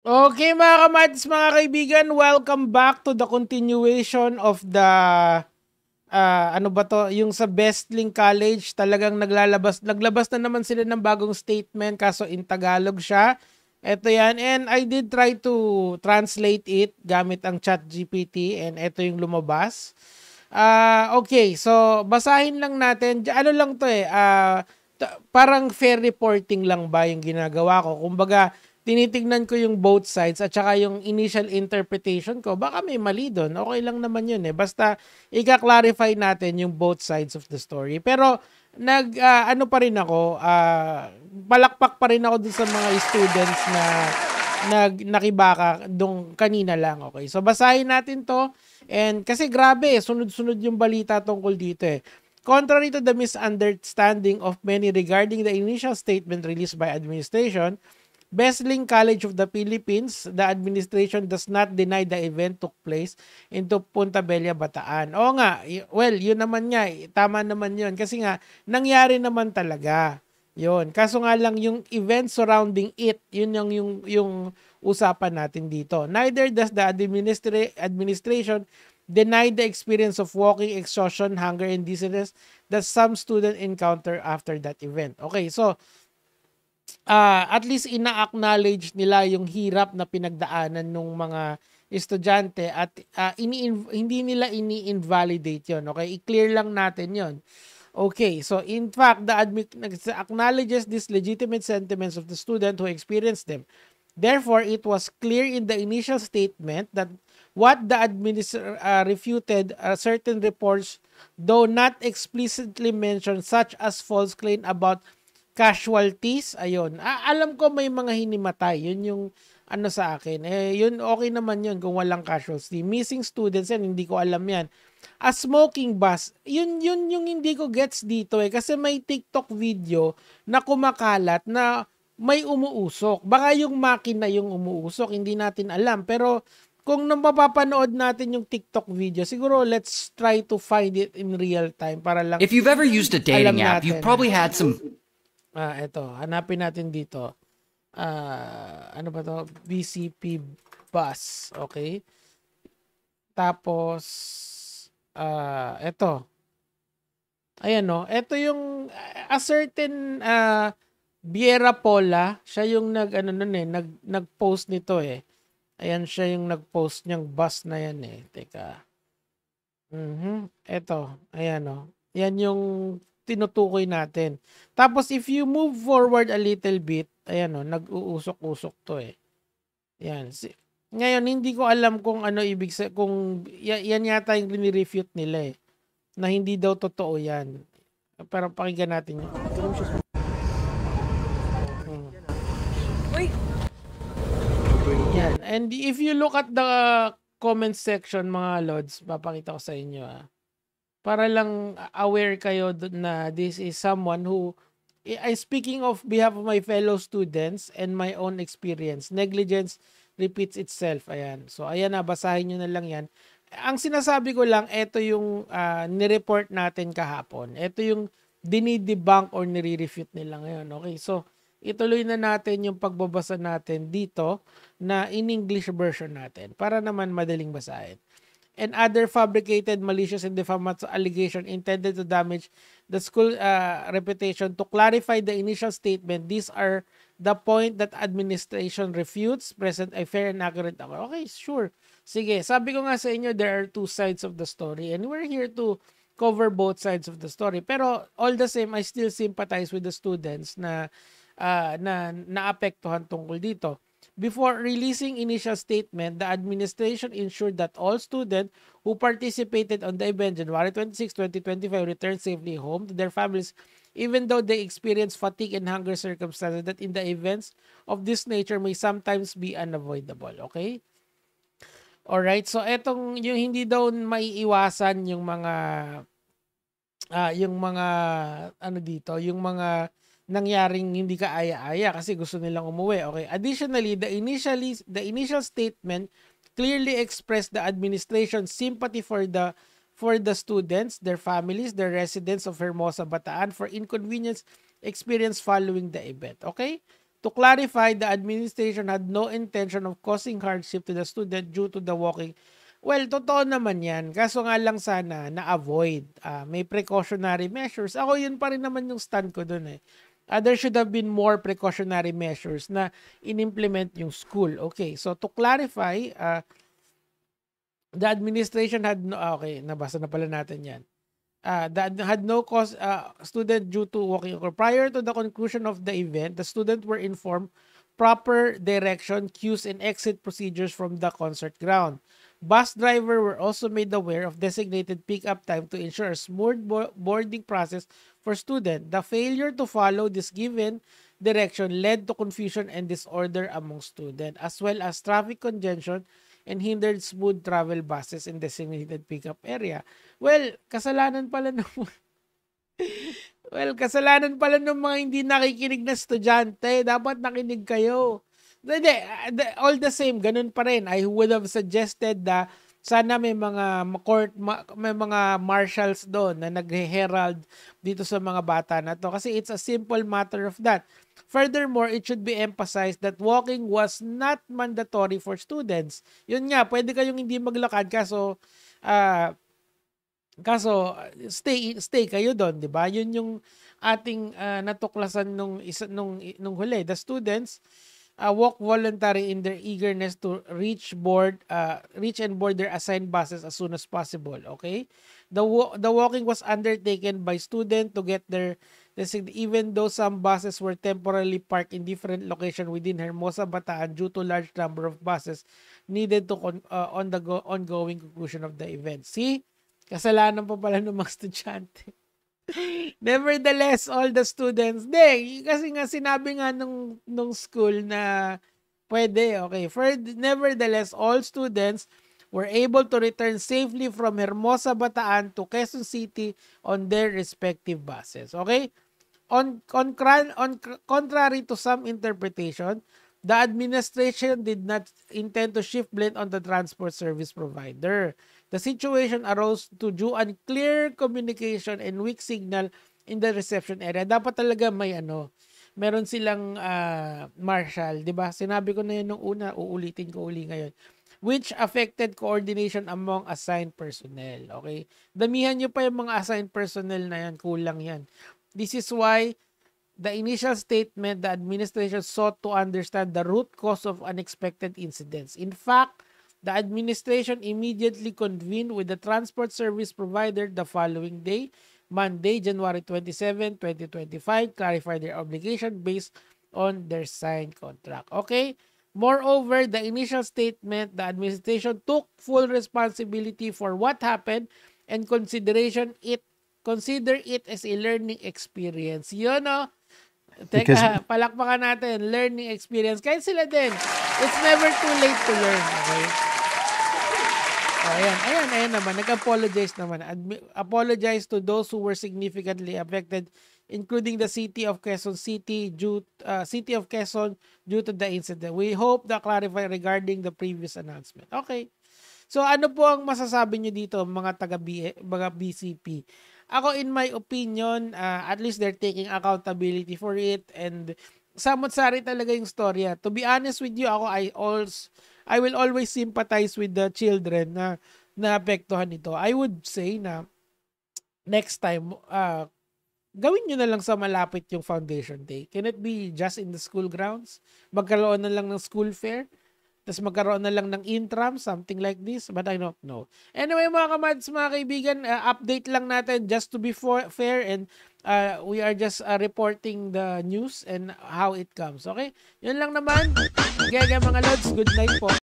Okay mga kamatis, mga kaibigan, welcome back to the continuation of the ano ba to, yung sa Bestling College. Talagang naglabas na naman sila ng bagong statement, kaso in Tagalog siya. Ito yan, and I did try to translate it gamit ang ChatGPT, and ito yung lumabas. Okay, so basahin lang natin. Ano lang to eh, parang fair reporting lang ba yung ginagawa ko. Kumbaga, tinitignan ko yung both sides at saka yung initial interpretation ko. Baka may mali doon. Okay lang naman yun eh. Basta ika-clarify natin yung both sides of the story. Pero ano pa rin ako, palakpak pa rin ako dun sa mga students na nakibaka dong kanina lang. Okay, so basahin natin to. And kasi grabe, sunod-sunod yung balita tungkol dito eh. Contrary to the misunderstanding of many regarding the initial statement released by administration, Besling College of the Philippines, the administration does not deny the event took place into Punta Bella, Bataan. Oo nga, well, yun naman nga, tama naman yun. Kasi nga, nangyari naman talaga. Yun. Kaso nga lang, yung event surrounding it, yun yung usapan natin dito. Neither does the administration deny the experience of walking, exhaustion, hunger, and dizziness that some student encounter after that event. Okay, so at least ina-acknowledge nila yung hirap na pinagdaanan ng mga estudyante at hindi nila ini-invalidate yon. Okay, i-clear lang natin yon. Okay, so in fact, the acknowledges these legitimate sentiments of the student who experienced them. Therefore, it was clear in the initial statement that what the refuted certain reports, though not explicitly mentioned, such as false claim about casualties, ayun. Alam ko may mga hinimatay. Yun yung ano sa akin. Yun okay naman yun kung walang casualty. Missing students yan, hindi ko alam yan. A smoking bus, yun yung hindi ko gets dito eh. Kasi may TikTok video na kumakalat na may umuusok. Baka yung makina yung umuusok, hindi natin alam. Pero kung mapapanood natin yung TikTok video, siguro let's try to find it in real time para lang If you've ever used a dating app, you've probably had some... Ito, hanapin natin dito. Ano ba to? BCP bus. Okay? Tapos, ito. Ayan no. Ito yung a certain Viera Pola. Siya yung nag-post nito eh. Ayan siya yung nag-post niyang bus na yan eh. Teka. Ito. Ayan no. Yan yung tinutukoy natin. Tapos if you move forward a little bit, ayan o, nag-uusok-usok to eh. Yan. Ngayon, hindi ko alam kung ano ibig sabihin, kung yan yata yung rinirefute nila eh. Na hindi daw totoo yan. Pero pakinggan natin yun. Yan. And if you look at the comment section, mga lods, papakita ko sa inyo para lang aware kayo na this is someone who, speaking of behalf of my fellow students and my own experience, negligence repeats itself. Ayan. So, ayan na, basahin nyo na lang yan. Ang sinasabi ko lang, ito yung nireport natin kahapon. Ito yung dinidebunk or nire-refute nila ngayon. Okay, so, ituloy na natin yung pagbabasa natin dito na in English version natin para naman madaling basahin. And other fabricated, malicious, and defamatory allegation intended to damage the school reputation. To clarify the initial statement, these are the point that administration refutes, present a fair and accurate. Okay, sure. Sige, sabi ko nga sa inyo, there are two sides of the story and we're here to cover both sides of the story. Pero all the same, I still sympathize with the students na naapektuhan tungkol dito. Before releasing initial statement, the administration ensured that all students who participated on the event January 26, 2025 returned safely home to their families, even though they experienced fatigue and hunger circumstances that in the events of this nature may sometimes be unavoidable. Okay? Alright, so etong yung hindi daw maiiwasan yung mga yung mga nangyaring hindi kaaya-aya kasi gusto nilang umuwi. Okay. Additionally, the initial statement clearly expressed the administration's sympathy for the students, their families, the residents of Hermosa, Bataan for inconvenience experienced following the event. Okay? To clarify, the administration had no intention of causing hardship to the student due to the walking. Well, totoo naman yan. Kaso nga lang sana na-avoid. May precautionary measures. Ako yun pa rin naman yung stand ko dun eh. There should have been more precautionary measures na in-implement yung school. Okay, so to clarify, the administration had no, okay, nabasa na pala natin yan. That had no cause student due to walking. Prior to the conclusion of the event, the students were informed proper direction, cues, and exit procedures from the concert ground. Bus driver were also made aware of designated pick-up time to ensure a smooth boarding process for students. The failure to follow this given direction led to confusion and disorder among students, as well as traffic congestion and hindered smooth travel buses in designated pickup area. Well, kasalanan pala ng mga hindi nakikinig na estudyante. Dapat nakinig kayo. All the same, ganun pa rin. I would have suggested na sana may mga marshals doon na naghe-herald dito sa mga bata na to. Kasi it's a simple matter of that. Furthermore, it should be emphasized that walking was not mandatory for students. Yun nga, pwede kayong hindi maglakad kaso stay kayo doon, 'di ba? Yun yung ating natuklasan nung huli. The students walk voluntary in their eagerness to reach and board their assigned buses as soon as possible. Okay, the walking was undertaken by students to get their even though some buses were temporarily parked in different locations within Hermosa, Bataan due to large number of buses needed to on the ongoing conclusion of the event. See, kasalanan pa pala ng mga estudyante. Nevertheless, all the students, kasi nga sinabi nga nung school na pwede, okay. Nevertheless, all students were able to return safely from Hermosa, Bataan to Quezon City on their respective buses. Okay? Contrary to some interpretation, the administration did not intend to shift blame on the transport service provider. The situation arose to due unclear communication and weak signal in the reception area. Dapat talaga meron silang marshal, 'di ba? Sinabi ko na 'yun nung una, uulitin ko uli ngayon. Which affected coordination among assigned personnel. Okay? Damihan nyo pa yung mga assigned personnel na yan, kulang yan. This is why the initial statement, the administration sought to understand the root cause of unexpected incidents. In fact, the administration immediately convened with the transport service provider the following day, Monday, January 27, 2025, clarify their obligation based on their signed contract. Okay? Moreover, the initial statement, the administration took full responsibility for what happened and consider it as a learning experience. Yun, Teka, palakpakan natin. Learning experience. Kahit sila din. It's never too late to learn. Okay? Ayan naman. Nag-apologize naman. Apologize to those who were significantly affected, including the city of Quezon due to the incident. We hope to clarify regarding the previous announcement. Okay. So ano po ang masasabi nyo dito mga mga BCP? Ako, in my opinion, at least they're taking accountability for it, and samot-sari talaga yung storya. To be honest with you, I will always sympathize with the children na naapektuhan nito. I would say na next time, gawin nyo na lang sa malapit yung foundation day. Can it be just in the school grounds? Magkaroon na lang ng school fair? Tapos magkaroon na lang ng intram, something like this, but I don't know. Anyway, mga kamads, mga kaibigan, update lang natin just to be fair, and we are just reporting the news and how it comes. Okay? Yun lang naman. Mga lods, good night po.